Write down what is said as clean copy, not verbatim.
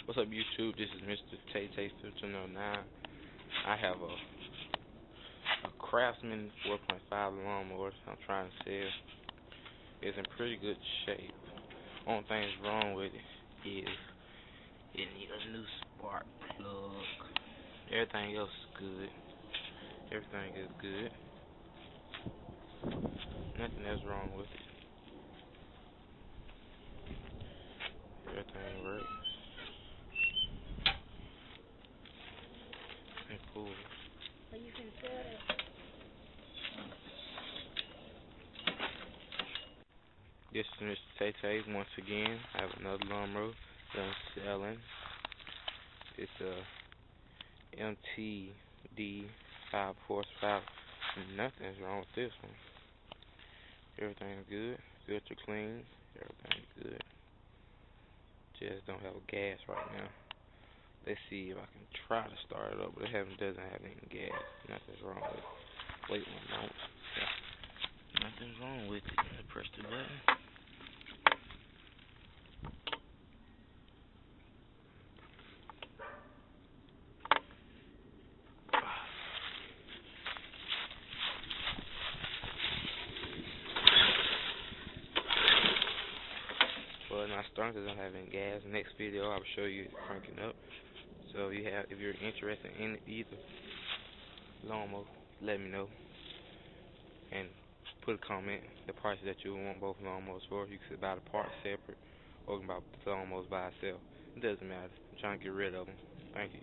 What's up, YouTube? This is Mr. Tay Tay 1509. I have a Craftsman 4.5 lawnmower I'm trying to sell. It's in pretty good shape. Only thing that's wrong with it is it needs a new spark plug. Everything else is good. Everything is good. Nothing else wrong with it. Everything works. And cool. So you can sell it. This is Mr. Tay Tay once again. I have another lawnmower that I'm selling. It's a MTD 5 horsepower. Nothing's wrong with this one. Everything's good. Filter clean. Everything's good. Just don't have gas right now. Let's see if I can try to start it up, but it doesn't have any gas. Nothing's wrong with it. Wait 1 moment. Yeah. Nothing's wrong with it. Press the button. Well, not starting because I don't have any gas. Next video, I'll show you cranking up. So if you're interested in either lawnmower, let me know and put a comment the price that you want both lawnmowers for. You can buy the parts separate or you can buy the lawnmowers by itself. It doesn't matter. I'm trying to get rid of them. Thank you.